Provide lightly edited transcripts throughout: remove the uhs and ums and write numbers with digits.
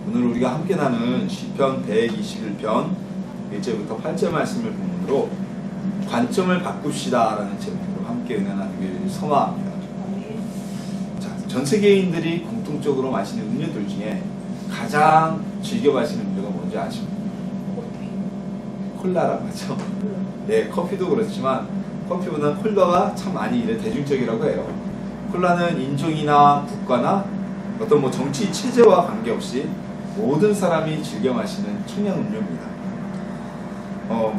오늘 우리가 함께 나눈 시편 121편 1절부터 8절 말씀을 본문으로 관점을 바꿉시다 라는 제목으로 함께 은혜 나누기를 소망합니다. 자, 전 세계인들이 공통적으로 마시는 음료들 중에 가장 즐겨 마시는 음료가 뭔지 아십니까? 콜라라고 하죠. 네, 커피도 그렇지만 커피보다는 콜라가 참 많이 대중적이라고 해요. 콜라는 인종이나 국가나 어떤 정치 체제와 관계없이 모든 사람이 즐겨 마시는 청량 음료입니다.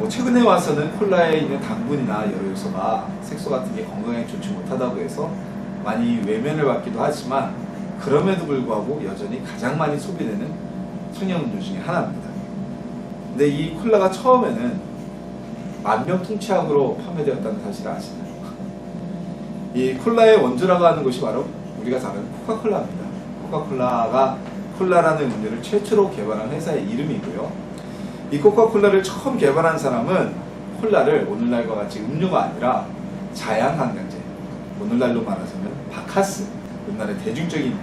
최근에 와서는 콜라에 있는 당분이나 여러 요소가 색소 같은 게 건강에 좋지 못하다고 해서 많이 외면을 받기도 하지만 그럼에도 불구하고 여전히 가장 많이 소비되는 청량 음료 중에 하나입니다. 근데 이 콜라가 처음에는 만병통치약으로 판매되었다는 사실을 아시나요? 이 콜라의 원조라고 하는 것이 바로 우리가 잘 아는 코카콜라입니다. 코카콜라가 콜라라는 음료를 최초로 개발한 회사의 이름이고요. 이 코카콜라를 처음 개발한 사람은 콜라를 오늘날과 같이 음료가 아니라 자양강장제, 오늘날로 말하자면 바카스, 옛날에 대중적인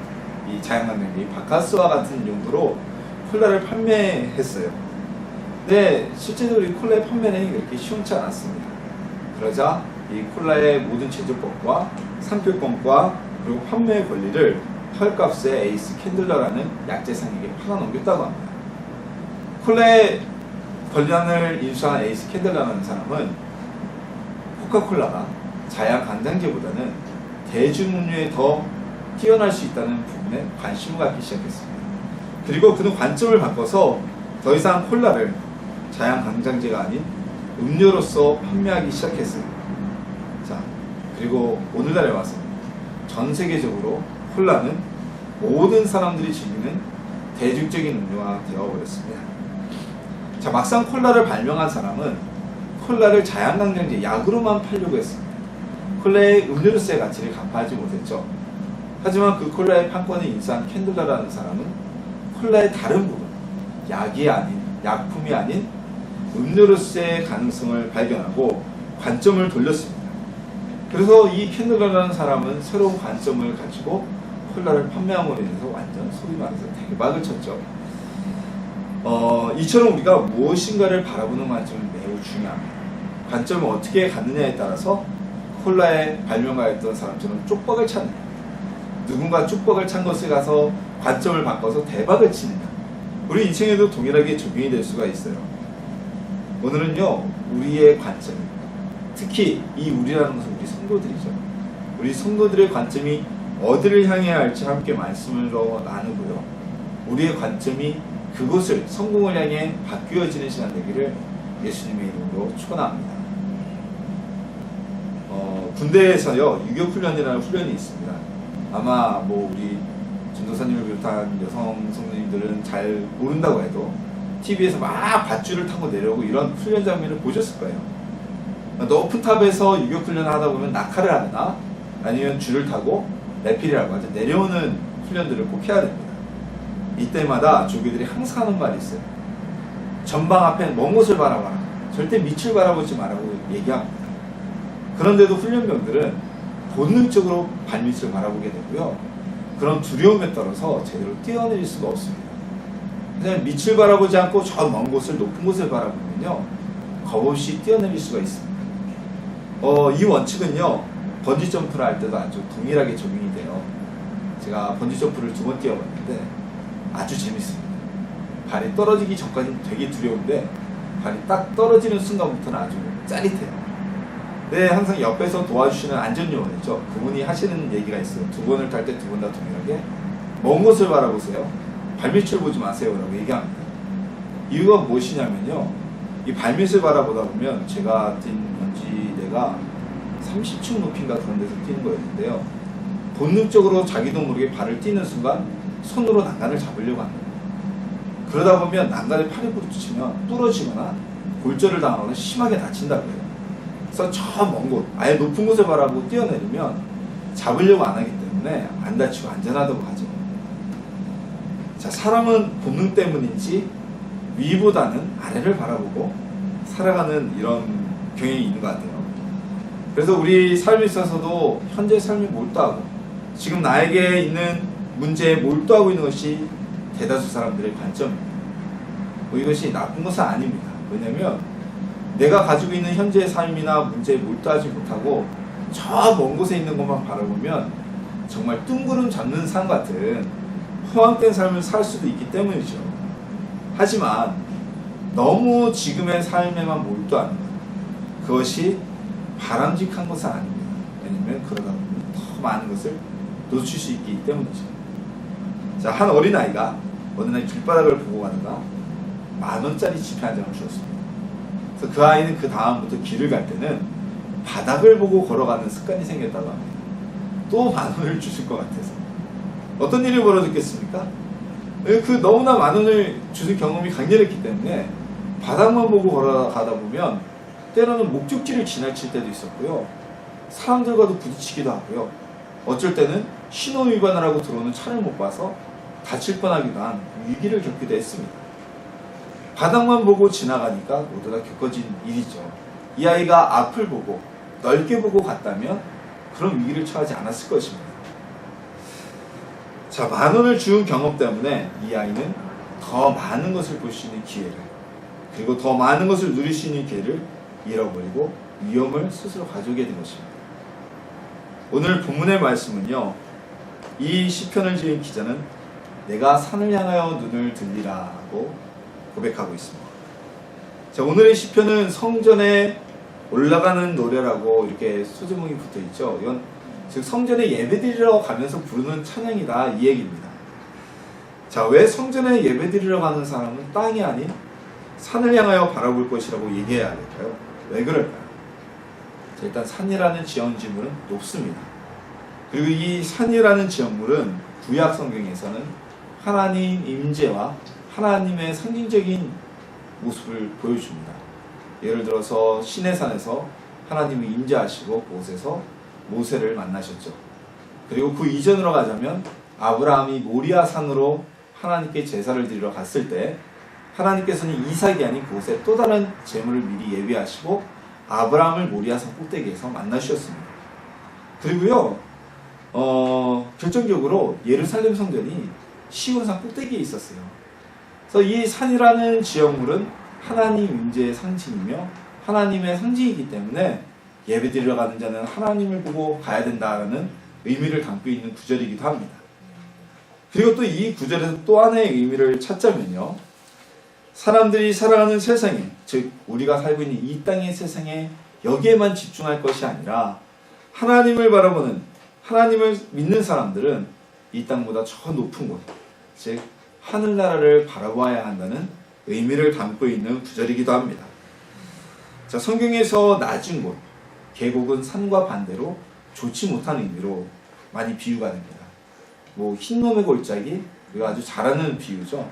이 자양강장제 바카스와 같은 용도로 콜라를 판매했어요. 근데 실제로 이 콜라의 판매는 그렇게 시원치 않았습니다. 그러자 이 콜라의 모든 제조법과 상표권과 그리고 판매 권리를 헐값에 에이스 캔들러라는 약재상에게 팔아넘겼다고 합니다. 콜라의 권한을 인수한 에이스 캔들러라는 사람은 코카콜라가 자양 간장제보다는 대중음료에 더 뛰어날 수 있다는 부분에 관심을 갖기 시작했습니다. 그리고 그는 관점을 바꿔서 더 이상 콜라를 자양 강장제가 아닌 음료로서 판매하기 시작했어요. 자, 그리고 오늘날에 와서 전 세계적으로 콜라는 모든 사람들이 즐기는 대중적인 음료가 되어버렸습니다. 자, 막상 콜라를 발명한 사람은 콜라를 자양강장제 약으로만 팔려고 했습니다. 콜라의 음료로서의 가치를 간파하지 못했죠. 하지만 그 콜라의 판권을 인수한 캔들러라는 사람은 콜라의 다른 부분, 약이 아닌, 약품이 아닌 음료로서의 가능성을 발견하고 관점을 돌렸습니다. 그래서 이 캔들러라는 사람은 새로운 관점을 가지고 콜라를 판매함으로 인해서 완전 소위 말해서 대박을 쳤죠. 이처럼 우리가 무엇인가를 바라보는 관점은 매우 중요합니다. 관점을 어떻게 갖느냐에 따라서 콜라의 발명가였던 사람처럼 쪽박을 찾느냐, 누군가 쪽박을 찬 것을 가서 관점을 바꿔서 대박을 치느냐, 우리 인생에도 동일하게 적용이 될 수가 있어요. 오늘은요, 우리의 관점, 특히 이 우리라는 것은 우리 성도들이죠. 우리 성도들의 관점이 어디를 향해야 할지 함께 말씀을 나누고요. 우리의 관점이 그곳을, 성공을 향해 바뀌어지는 시간 되기를 예수님의 이름으로 축원합니다. 군대에서요, 유격훈련이라는 훈련이 있습니다. 아마 우리 전도사님을 비롯한 여성 성도님들은 잘 모른다고 해도 TV에서 막 밧줄을 타고 내려오고 이런 훈련 장면을 보셨을 거예요. 높은 탑에서 유격훈련을 하다 보면 낙하를 하거나 아니면 줄을 타고 레필이라고 하죠. 내려오는 훈련들을 꼭 해야 됩니다. 이때마다 조교들이 항상 하는 말이 있어요. 전방 앞에 먼 곳을 바라봐라. 절대 밑을 바라보지 말라고 얘기합니다. 그런데도 훈련병들은 본능적으로 발밑을 바라보게 되고요. 그런 두려움에 따라서 제대로 뛰어내릴 수가 없습니다. 그냥 밑을 바라보지 않고 저 먼 곳을, 높은 곳을 바라보면요, 겁없이 뛰어내릴 수가 있습니다. 이 원칙은요, 번지 점프를 할 때도 아주 동일하게 적용이 돼요. 제가 번지 점프를 2번 뛰어봤는데 아주 재밌습니다. 발이 떨어지기 전까지는 되게 두려운데 발이 딱 떨어지는 순간부터는 아주 짜릿해요. 네, 항상 옆에서 도와주시는 안전요원 있죠. 그분이 하시는 얘기가 있어요. 2번을 탈 때 2번 다 동일하게 먼 곳을 바라보세요. 발밑을 보지 마세요 라고 얘기합니다. 이유가 무엇이냐면요, 이 발밑을 바라보다 보면 제가 뛴 번지대가 30층 높이인가 그런 데서 뛰는 거였는데요, 본능적으로 자기도 모르게 발을 뛰는 순간 손으로 난간을 잡으려고 합니다. 그러다 보면 난간에 팔이 부딪히면 부러지거나 골절을 당하거나 심하게 다친다고 해요. 그래서 저 먼 곳, 아예 높은 곳을 바라보고 뛰어내리면 잡으려고 안 하기 때문에 안 다치고 안전하다고 하죠. 자, 사람은 본능 때문인지 위보다는 아래를 바라보고 살아가는 이런 경향이 있는 것 같아요. 그래서 우리 삶에 있어서도 현재 삶에 몰두하고 지금 나에게 있는 문제에 몰두하고 있는 것이 대다수 사람들의 관점입니다. 뭐 이것이 나쁜 것은 아닙니다. 왜냐하면 내가 가지고 있는 현재의 삶이나 문제에 몰두하지 못하고 저 먼 곳에 있는 것만 바라보면 정말 뜬구름 잡는 산 같은 허황된 삶을 살 수도 있기 때문이죠. 하지만 너무 지금의 삶에만 몰두하는 것, 그것이 바람직한 것은 아닙니다. 왜냐하면 그러다 보면 더 많은 것을 놓칠 수 있기 때문이죠. 자, 한 어린아이가 어느 날 길바닥을 보고 가다가 10,000원짜리 지폐 한 장을 주었습니다. 그래서 그 아이는 그 다음부터 길을 갈 때는 바닥을 보고 걸어가는 습관이 생겼다고 합니다. 또 10,000원을 주실 것 같아서. 어떤 일이 벌어졌겠습니까? 그 너무나 10,000원을 주는 경험이 강렬했기 때문에 바닥만 보고 걸어가다 보면 때로는 목적지를 지나칠 때도 있었고요. 사람들과도 부딪히기도 하고요. 어쩔 때는 신호 위반을 하고 들어오는 차를 못 봐서 다칠 뻔하기도 한 위기를 겪기도 했습니다. 바닥만 보고 지나가니까 모두가 겪어진 일이죠. 이 아이가 앞을 보고 넓게 보고 갔다면 그런 위기를 처하지 않았을 것입니다. 자, 10,000원을 준 경험 때문에 이 아이는 더 많은 것을 볼 수 있는 기회를, 그리고 더 많은 것을 누릴 수 있는 기회를 잃어버리고 위험을 스스로 가져오게 된 것입니다. 오늘 본문의 말씀은요, 이 시편을 지은 기자는 내가 산을 향하여 눈을 들리라고 고백하고 있습니다. 자, 오늘의 시편은 성전에 올라가는 노래라고 이렇게 소제목이 붙어 있죠. 이건 즉 성전에 예배드리러 가면서 부르는 찬양이다, 이 얘기입니다. 자, 왜 성전에 예배드리러 가는 사람은 땅이 아닌 산을 향하여 바라볼 것이라고 얘기해야 할까요? 왜 그럴까요? 자, 일단 산이라는 지형지물은 높습니다. 그리고 이 산이라는 지형물은 구약 성경에서는 하나님 임재와 하나님의 상징적인 모습을 보여줍니다. 예를 들어서 시내산에서 하나님이 임재하시고 그곳에서 모세를 만나셨죠. 그리고 그 이전으로 가자면 아브라함이 모리아 산으로 하나님께 제사를 드리러 갔을 때 하나님께서는 이삭이 아닌 그곳에 또 다른 제물을 미리 예비하시고 아브라함을 모리아 산 꼭대기에서 만나주셨습니다. 그리고요, 결정적으로 예루살렘 성전이 시온산 꼭대기에 있었어요. 그래서 이 산이라는 지형물은 하나님 임재의 상징이며 하나님의 상징이기 때문에 예배드리러 가는 자는 하나님을 보고 가야 된다는 의미를 담고 있는 구절이기도 합니다. 그리고 또 이 구절에서 또 하나의 의미를 찾자면요, 사람들이 살아가는 세상에, 즉 우리가 살고 있는 이 땅의 세상에 여기에만 집중할 것이 아니라 하나님을 바라보는, 하나님을 믿는 사람들은 이 땅보다 저 높은 곳, 즉 하늘나라를 바라봐야 한다는 의미를 담고 있는 구절이기도 합니다. 자, 성경에서 낮은 곳, 계곡은 산과 반대로 좋지 못한 의미로 많이 비유가 됩니다. 뭐 흰놈의 골짜기, 이거 아주 잘 아는 비유죠.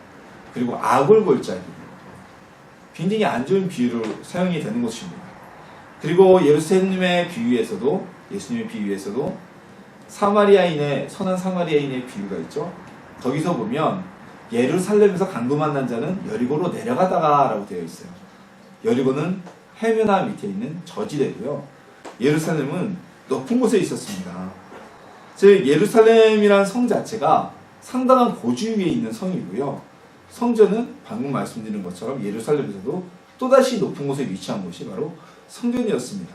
그리고 아골 골짜기, 굉장히 안 좋은 비유로 사용이 되는 것입니다. 그리고 예루살렘의 비유에서도, 예수님의 비유에서도 사마리아인의, 선한 사마리아인의 비유가 있죠. 거기서 보면 예루살렘에서 강도 만난 자는 여리고로 내려가다가 라고 되어 있어요. 여리고는 해변화 밑에 있는 저지대고요, 예루살렘은 높은 곳에 있었습니다. 즉 예루살렘이라는 성 자체가 상당한 고지 위에 있는 성이고요, 성전은 방금 말씀드린 것처럼 예루살렘에서도 또다시 높은 곳에 위치한 곳이 바로 성전이었습니다.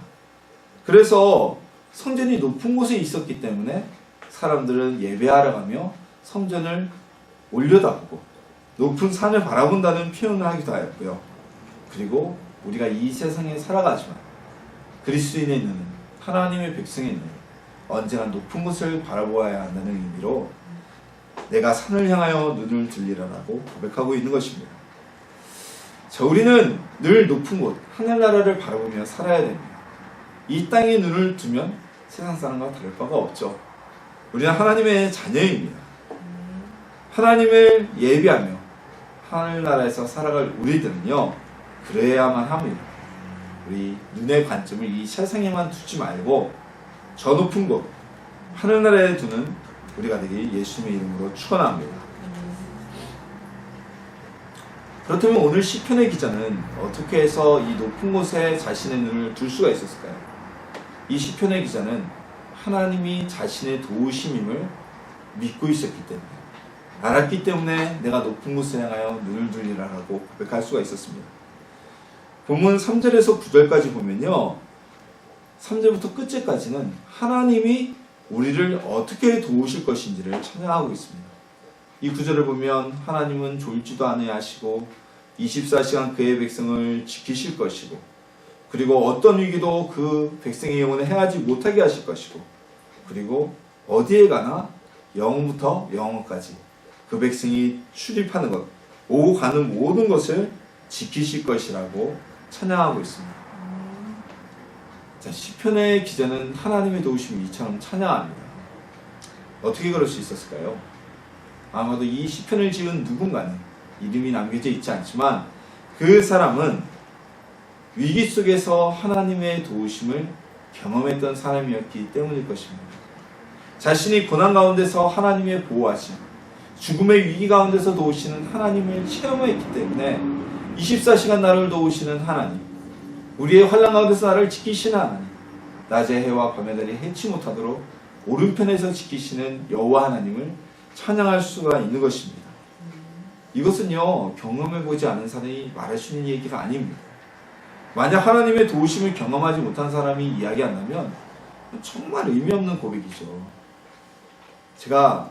그래서 성전이 높은 곳에 있었기 때문에 사람들은 예배하러 가며 성전을 올려다보고 높은 산을 바라본다는 표현을 하기도 하였고요. 그리고 우리가 이 세상에 살아가지만 그리스도인의 눈은, 하나님의 백성의 눈은 언제나 높은 곳을 바라보아야 한다는 의미로 내가 산을 향하여 눈을 들리라라고 고백하고 있는 것입니다. 자, 우리는 늘 높은 곳, 하늘나라를 바라보며 살아야 됩니다. 이 땅에 눈을 두면 세상 사람과 다를 바가 없죠. 우리는 하나님의 자녀입니다. 하나님을 예비하며 하늘나라에서 살아갈 우리들은요, 그래야만 합니다. 우리 눈의 관점을 이 세상에만 두지 말고 저 높은 곳, 하늘나라에 두는 우리가 되길 예수님의 이름으로 축원합니다. 그렇다면 오늘 시편의 기자는 어떻게 해서 이 높은 곳에 자신의 눈을 둘 수가 있었을까요? 이 시편의 기자는 하나님이 자신의 도우심임을 믿고 있었기 때문에, 알았기 때문에 내가 높은 곳을 향하여 눈을 들리라라고 고백할 수가 있었습니다. 본문 3절에서 9절까지 보면요, 3절부터 끝째까지는 하나님이 우리를 어떻게 도우실 것인지를 찬양하고 있습니다. 이 구절을 보면 하나님은 졸지도 아니하시고 24시간 그의 백성을 지키실 것이고, 그리고 어떤 위기도 그 백성의 영혼을 행하지 못하게 하실 것이고, 그리고 어디에 가나 영혼부터 영혼까지 그 백성이 출입하는 것, 오고 가는 모든 것을 지키실 것이라고 찬양하고 있습니다. 자, 시편의 기자는 하나님의 도우심을 이처럼 찬양합니다. 어떻게 그럴 수 있었을까요? 아마도 이 시편을 지은 누군가는 이름이 남겨져 있지 않지만 그 사람은 위기 속에서 하나님의 도우심을 경험했던 사람이었기 때문일 것입니다. 자신이 고난 가운데서 하나님의 보호하심, 죽음의 위기 가운데서 도우시는 하나님을 체험했기 때문에 24시간 나를 도우시는 하나님, 우리의 환난 가운데서 나를 지키시는 하나님, 낮의 해와 밤의 달이 해치 못하도록 오른편에서 지키시는 여호와 하나님을 찬양할 수가 있는 것입니다. 이것은요, 경험해보지 않은 사람이 말할 수 있는 얘기가 아닙니다. 만약 하나님의 도우심을 경험하지 못한 사람이 이야기한다면 정말 의미 없는 고백이죠. 제가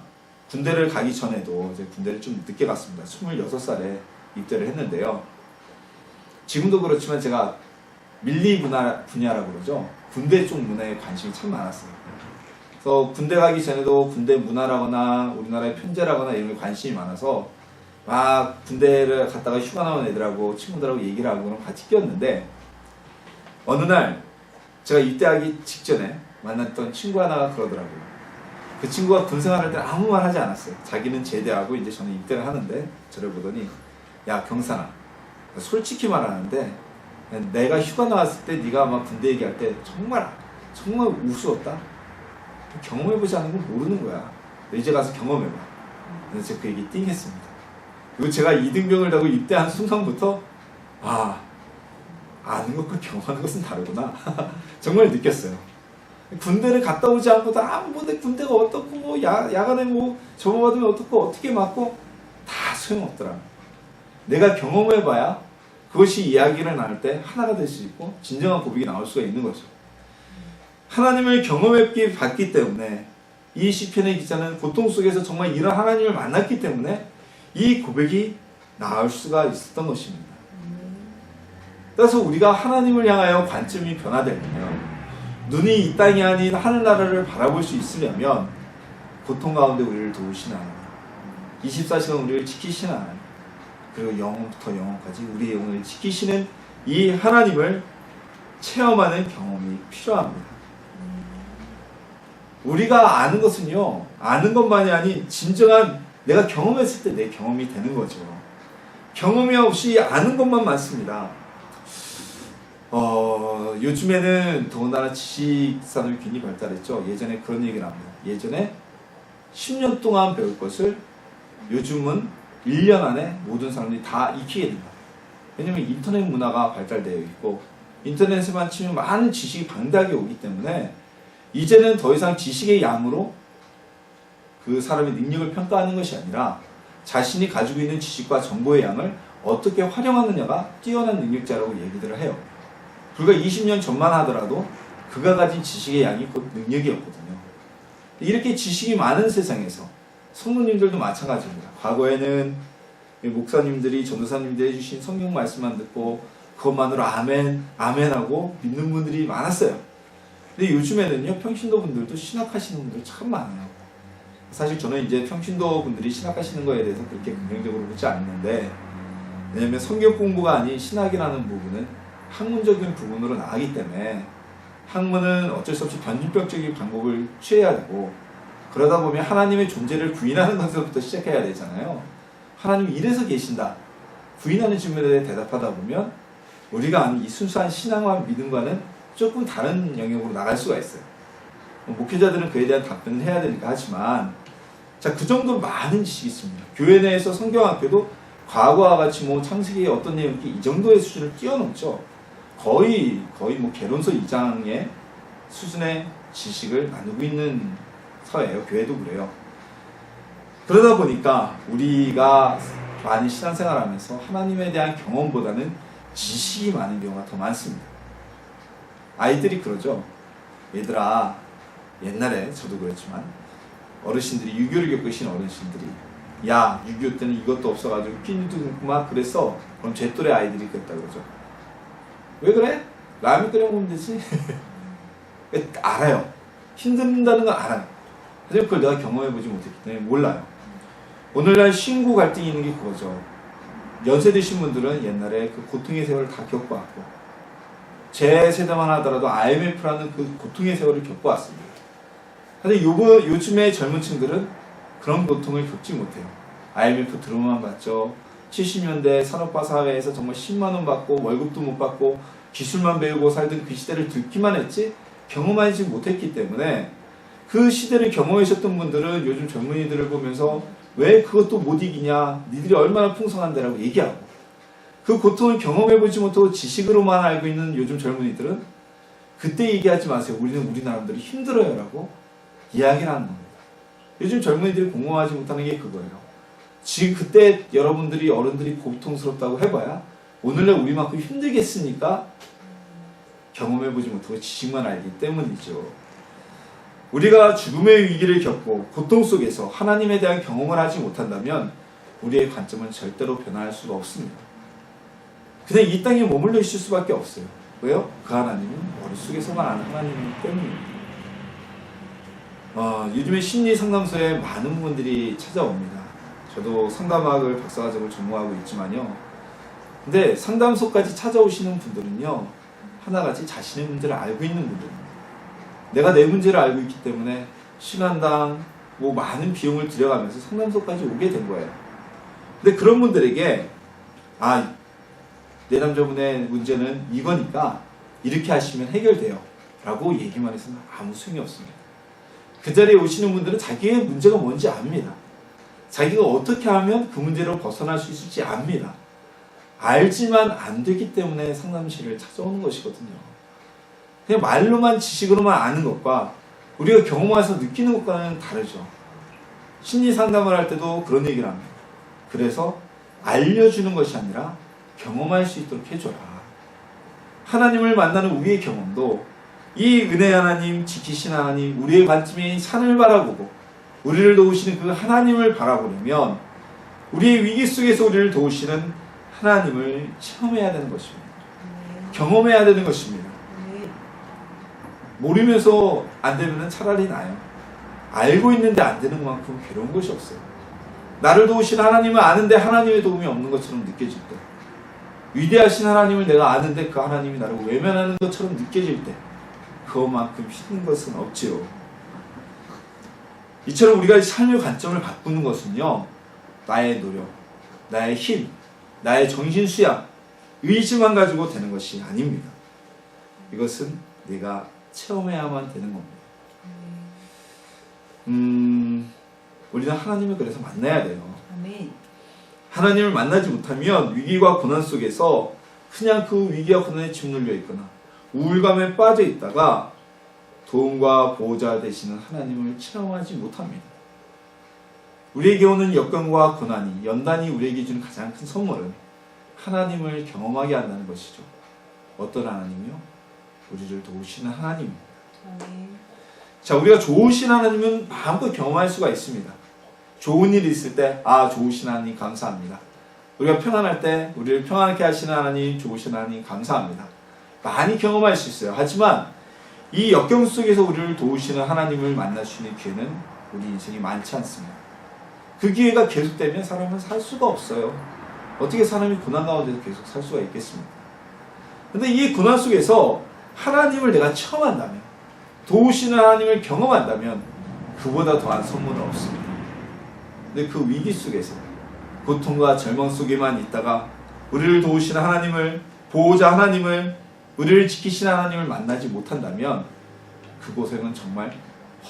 군대를 가기 전에도, 이제 군대를 좀 늦게 갔습니다. 26살에 입대를 했는데요. 지금도 그렇지만 제가 밀리 분야라고 그러죠. 군대 쪽 문화에 관심이 참 많았어요. 그래서 군대 가기 전에도 군대 문화라거나 우리나라의 편제라거나 이런 게 관심이 많아서 막 군대를 갔다가 휴가 나온 애들하고 친구들하고 얘기를 하고 그럼 같이 끼었는데, 어느 날 제가 입대하기 직전에 만났던 친구 하나가 그러더라고요. 그 친구가 군 생활할 때 아무 말 하지 않았어요. 자기는 제대하고 이제 저는 입대를 하는데, 저를 보더니, 야 경산아, 솔직히 말하는데 내가 휴가 나왔을 때 네가 막 군대 얘기할 때 정말 우스웠다. 경험해보지 않은 건 모르는 거야. 이제 가서 경험해봐. 그래서 제가 그 얘기 띵 했습니다. 그리고 제가 이등병을 달고 입대한 순간부터 아는 것과 경험하는 것은 다르구나. 정말 느꼈어요. 군대를 갔다 오지 않고도 내 군대가 어떻고 뭐 야간에 뭐 접어받으면 어떻고 어떻게 맞고 다 소용없더라. 내가 경험해봐야 그것이 이야기를 나눌 때 하나가 될 수 있고 진정한 고백이 나올 수가 있는 거죠. 하나님을 경험했기 때문에 이 시편의 기자는 고통 속에서 정말 이런 하나님을 만났기 때문에 이 고백이 나올 수가 있었던 것입니다. 따라서 우리가 하나님을 향하여 관점이 변화되려면, 눈이 이 땅이 아닌 하늘나라를 바라볼 수 있으려면 고통 가운데 우리를 도우시는 하나님, 24시간 우리를 지키시는 하나님, 그리고 영혼부터 영혼까지 우리의 영혼을 지키시는 이 하나님을 체험하는 경험이 필요합니다. 우리가 아는 것은요, 아는 것만이 아닌 진정한 내가 경험했을 때 내 경험이 되는 거죠. 경험이 없이 아는 것만 많습니다. 요즘에는 더군다나 지식산업이 굉장히 발달했죠. 예전에 그런 얘기를 합니다. 예전에 10년 동안 배울 것을 요즘은 1년 안에 모든 사람들이 다 익히게 된다. 왜냐면 인터넷 문화가 발달되어 있고 인터넷에만 치면 많은 지식이 방대하게 오기 때문에 이제는 더 이상 지식의 양으로 그 사람의 능력을 평가하는 것이 아니라 자신이 가지고 있는 지식과 정보의 양을 어떻게 활용하느냐가 뛰어난 능력자라고 얘기들을 해요. 불과 20년 전만 하더라도 그가 가진 지식의 양이 곧 능력이었거든요. 이렇게 지식이 많은 세상에서 성도님들도 마찬가지입니다. 과거에는 목사님들이, 전도사님들이 해주신 성경 말씀만 듣고 그것만으로 아멘, 아멘하고 믿는 분들이 많았어요. 근데 요즘에는요, 평신도 분들도 신학하시는 분들 참 많아요. 사실 저는 이제 평신도 분들이 신학하시는 거에 대해서 그렇게 긍정적으로 보지 않는데, 왜냐면 성경 공부가 아닌 신학이라는 부분은 학문적인 부분으로 나가기 때문에 학문은 어쩔 수 없이 변증법적인 방법을 취해야 되고, 그러다 보면 하나님의 존재를 부인하는 것부터 시작해야 되잖아요. 하나님이 이래서 계신다, 부인하는 질문에 대답하다 보면 우리가 아는 이 순수한 신앙과 믿음과는 조금 다른 영역으로 나갈 수가 있어요. 목회자들은 그에 대한 답변을 해야 되니까 하지만, 자, 그 정도로 많은 지식이 있습니다. 교회 내에서 성경학교도 과거와 같이 뭐 창세기의 어떤 내용이 이 정도의 수준을 뛰어넘죠. 거의 뭐 개론서 2장의 수준의 지식을 나누고 있는 사회예요. 교회도 그래요. 그러다 보니까 우리가 많이 신앙생활하면서 하나님에 대한 경험보다는 지식이 많은 경우가 더 많습니다. 아이들이 그러죠. 얘들아, 옛날에 저도 그랬지만 어르신들이, 유교를 겪으신 어르신들이, 야, 6.25 때는 이것도 없어가지고 끼니도 굶고 막 그랬어. 그럼 제 또래 아이들이 그랬다 그러죠. 왜 그래? 라면 끓여 먹으면 되지. 알아요. 힘든다는 건 알아요. 하지만 그걸 내가 경험해보지 못했기 때문에 몰라요. 오늘날 신구 갈등이 있는 게 그거죠. 연세 드신 분들은 옛날에 그 고통의 세월을 다 겪어왔고, 제 세대만 하더라도 IMF라는 그 고통의 세월을 겪어왔습니다. 근데 요즘의 젊은 층들은 그런 고통을 겪지 못해요. IMF 들어만 봤죠. 70년대 산업화 사회에서 정말 10만원 받고 월급도 못 받고 기술만 배우고 살던 그 시대를 듣기만 했지 경험하지 못했기 때문에, 그 시대를 경험하셨던 분들은 요즘 젊은이들을 보면서 왜 그것도 못 이기냐, 니들이 얼마나 풍성한데라고 얘기하고, 그 고통을 경험해보지 못하고 지식으로만 알고 있는 요즘 젊은이들은 그때 얘기하지 마세요. 우리는 우리 나름대로 힘들어요 라고 이야기를 하는 겁니다. 요즘 젊은이들이 공감하지 못하는 게 그거예요. 지금 그때 여러분들이, 어른들이 고통스럽다고 해봐야 오늘날 우리만큼 힘들겠습니까? 경험해보지 못하고 지식만 알기 때문이죠. 우리가 죽음의 위기를 겪고 고통 속에서 하나님에 대한 경험을 하지 못한다면 우리의 관점은 절대로 변화할 수가 없습니다. 그냥 이 땅에 머물러 있을 수밖에 없어요. 왜요? 그 하나님은 머릿속에서만 아는 하나님이기 때문입니다. 요즘에 심리 상담소에 많은 분들이 찾아옵니다. 저도 상담학을 박사과정을 전공하고 있지만요. 근데 상담소까지 찾아오시는 분들은요, 하나같이 자신의 문제를 알고 있는 분들입니다. 내가 내 문제를 알고 있기 때문에 시간당 많은 비용을 들여가면서 상담소까지 오게 된 거예요. 근데 그런 분들에게 내 남자분의 문제는 이거니까 이렇게 하시면 해결돼요 라고 얘기만 해서는 아무 소용이 없습니다. 그 자리에 오시는 분들은 자기의 문제가 뭔지 압니다. 자기가 어떻게 하면 그 문제로 벗어날 수 있을지 압니다. 알지만 안 되기 때문에 상담실을 찾아오는 것이거든요. 그냥 말로만, 지식으로만 아는 것과 우리가 경험해서 느끼는 것과는 다르죠. 심리 상담을 할 때도 그런 얘기를 합니다. 그래서 알려주는 것이 아니라 경험할 수 있도록 해줘라. 하나님을 만나는 우리의 경험도 이 은혜 하나님, 지키신 하나님, 우리의 관점이 산을 바라보고 우리를 도우시는 그 하나님을 바라보려면 우리의 위기 속에서 우리를 도우시는 하나님을 체험해야 되는 것입니다. 경험해야 되는 것입니다. 모르면서 안 되면 차라리 나요. 알고 있는데 안 되는 것만큼 괴로운 것이 없어요. 나를 도우신 하나님을 아는데 하나님의 도움이 없는 것처럼 느껴질 때, 위대하신 하나님을 내가 아는데 그 하나님이 나를 외면하는 것처럼 느껴질 때, 그것만큼 힘든 것은 없지요. 이처럼 우리가 삶의 관점을 바꾸는 것은요, 나의 노력, 나의 힘, 나의 정신 수양, 의지만 가지고 되는 것이 아닙니다. 이것은 내가 체험해야만 되는 겁니다. 우리는 하나님을 그래서 만나야 돼요. 아멘. 하나님을 만나지 못하면 위기와 고난 속에서 그냥 그 위기와 고난에 짓눌려 있거나 우울감에 빠져 있다가 도움과 보호자 되시는 하나님을 체험하지 못합니다. 우리에게 오는 역경과 고난이, 연단이 우리에게 주는 가장 큰 선물은 하나님을 경험하게 한다는 것이죠. 어떤 하나님이요? 우리를 도우시는 하나님입니다. 자, 우리가 좋으신 하나님은 마음껏 경험할 수가 있습니다. 좋은 일이 있을 때, 좋으신 하나님 감사합니다. 우리가 평안할 때 우리를 평안하게 하시는 하나님, 좋으신 하나님 감사합니다. 많이 경험할 수 있어요. 하지만 이 역경 속에서 우리를 도우시는 하나님을 만날 수 있는 기회는 우리 인생이 많지 않습니다. 그 기회가 계속되면 사람은 살 수가 없어요. 어떻게 사람이 고난 가운데서 계속 살 수가 있겠습니까? 근데 이 고난 속에서 하나님을 내가 체험한다면, 도우시는 하나님을 경험한다면 그보다 더한 선물은 없습니다. 근데 그 위기 속에서 고통과 절망 속에만 있다가 우리를 도우시는 하나님을, 보호자 하나님을, 우리를 지키시는 하나님을 만나지 못한다면 그곳에는 정말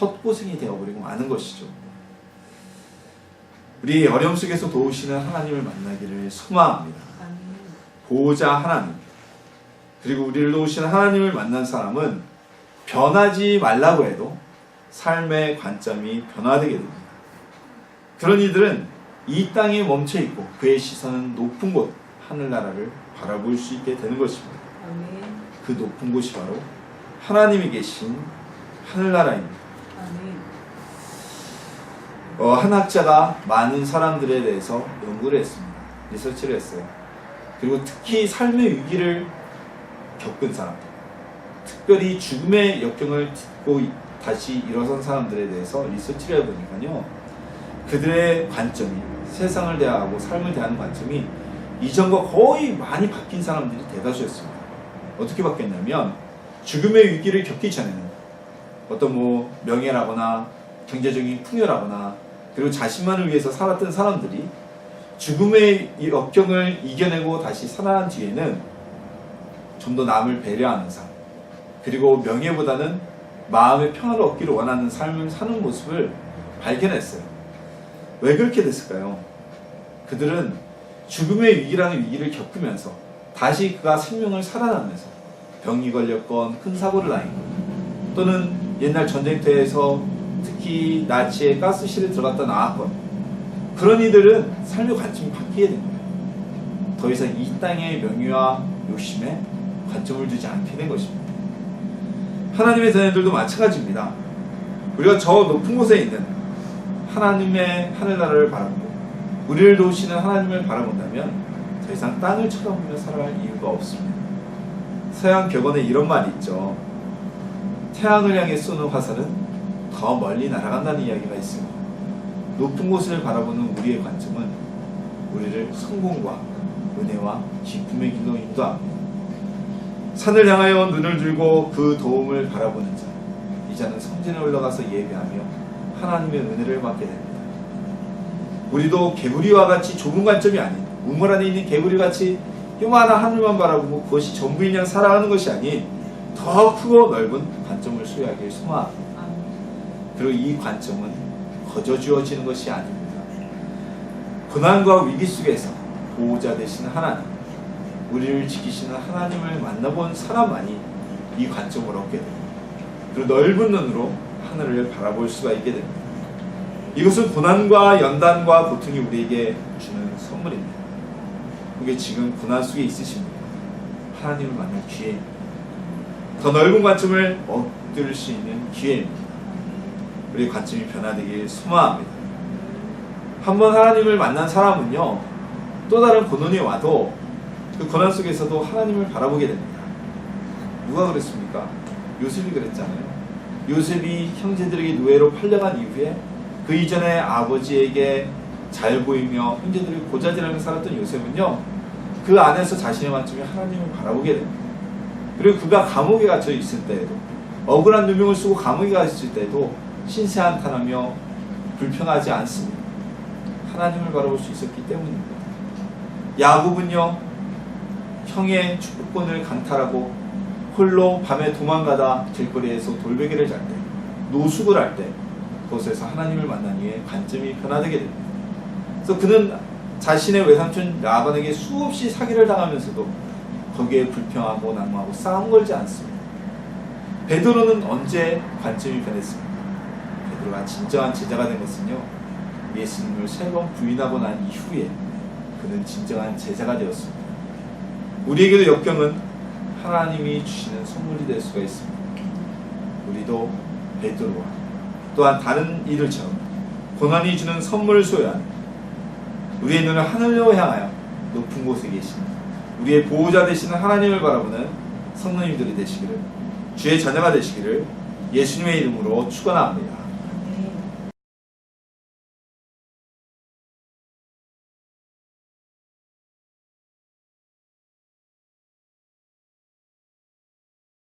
헛고생이 되어버리고 마는 것이죠. 우리 어려움 속에서 도우시는 하나님을 만나기를 소망합니다. 보호자 하나님, 그리고 우리를 도우시는 하나님을 만난 사람은 변하지 말라고 해도 삶의 관점이 변화되게 됩니다. 그런 이들은 이 땅에 멈춰 있고 그의 시선은 높은 곳 하늘나라를 바라볼 수 있게 되는 것입니다. 아멘. 그 높은 곳이 바로 하나님이 계신 하늘나라입니다. 아멘. 한 학자가 많은 사람들에 대해서 연구를 했습니다. 리서치를 했어요. 그리고 특히 삶의 위기를 겪은 사람, 특별히 죽음의 역경을 딛고 다시 일어선 사람들에 대해서 리서치를 해보니까요, 그들의 관점이, 세상을 대하고 삶을 대하는 관점이 이전과 거의 많이 바뀐 사람들이 대다수였습니다. 어떻게 바뀌었냐면, 죽음의 위기를 겪기 전에는 어떤 명예라거나 경제적인 풍요라거나 그리고 자신만을 위해서 살았던 사람들이 죽음의 역경을 이겨내고 다시 살아난 뒤에는 좀 더 남을 배려하는 삶, 그리고 명예보다는 마음의 평화를 얻기를 원하는 삶을 사는 모습을 발견했어요. 왜 그렇게 됐을까요? 그들은 죽음의 위기라는 위기를 겪으면서 다시 그가 생명을 살아나면서 병이 걸렸건 큰 사고를 당했건 또는 옛날 전쟁터에서 특히 나치의 가스실에 들어갔다 나왔건 그런 이들은 삶의 관점이 바뀌게 된 거예요. 더 이상 이 땅의 명예와 욕심에 관점을 두지 않게 된 것입니다. 하나님의 자녀들도 마찬가지입니다. 우리가 저 높은 곳에 있는 하나님의 하늘나라를 바라보고 우리를 도우시는 하나님을 바라본다면 더 이상 땅을 쳐다보며 살아갈 이유가 없습니다. 서양 격언에 이런 말이 있죠. 태양을 향해 쏘는 화살은 더 멀리 날아간다는 이야기가 있습니다. 높은 곳을 바라보는 우리의 관점은 우리를 성공과 은혜와 기쁨의 길로 인도합니다. 산을 향하여 눈을 들고 그 도움을 바라보는 자, 이 자는 성전에 올라가서 예배하며 하나님의 은혜를 받게 됩니다. 우리도 개구리와 같이 좁은 관점이 아닌 우물 안에 있는 개구리같이 요만한 하늘만 바라보고 그것이 전부인 양 살아가는 것이 아닌 더 크고 넓은 관점을 소유하길 소망합니다. 그리고 이 관점은 거저 주어지는 것이 아닙니다. 고난과 위기 속에서 보호자 되시는 하나님, 우리를 지키시는 하나님을 만나본 사람만이 이 관점을 얻게 됩니다. 그리고 넓은 눈으로 하늘을 바라볼 수가 있게 됩니다. 이것은 고난과 연단과 고통이 우리에게 주는 선물입니다. 그게 지금 고난 속에 있으십니다. 하나님을 만날 기회입니다. 더 넓은 관점을 얻을 수 있는 기회입니다. 우리의 관점이 변화되길 소망합니다. 한번 하나님을 만난 사람은요, 또 다른 고난이 와도 그 고난 속에서도 하나님을 바라보게 됩니다. 누가 그랬습니까? 요셉이 그랬잖아요. 요셉이 형제들에게 노예로 팔려간 이후에 그 이전에 아버지에게 잘 보이며 형제들이 고자질하며 살았던 요셉은요, 그 안에서 자신의 관점이 하나님을 바라보게 됩니다. 그리고 그가 감옥에 갇혀 있을 때에도, 억울한 누명을 쓰고 감옥에 갇혀 있을 때에도 신세한탄하며 불평하지 않습니다. 하나님을 바라볼 수 있었기 때문입니다. 야곱은요, 형의 축복권을 강탈하고 홀로 밤에 도망가다 길거리에서 돌베개를 잘 때, 노숙을 할 때 그곳에서 하나님을 만난 이후에 관점이 변화되게 됩니다. 그래서 그는 자신의 외삼촌 라반에게 수없이 사기를 당하면서도 거기에 불평하고 낙마하고 싸움 걸지 않습니다. 베드로는 언제 관점이 변했습니까? 베드로가 진정한 제자가 된 것은요, 예수님을 3번 부인하고 난 이후에 그는 진정한 제자가 되었습니다. 우리에게도 역경은 하나님이 주시는 선물이 될 수가 있습니다. 우리도 베드로와 또한 다른 이들처럼 고난이 주는 선물을 소유하는, 우리의 눈을 하늘로 향하여 높은 곳에 계신 우리의 보호자 되시는 하나님을 바라보는 성도님들이 되시기를, 주의 자녀가 되시기를 예수님의 이름으로 축원합니다.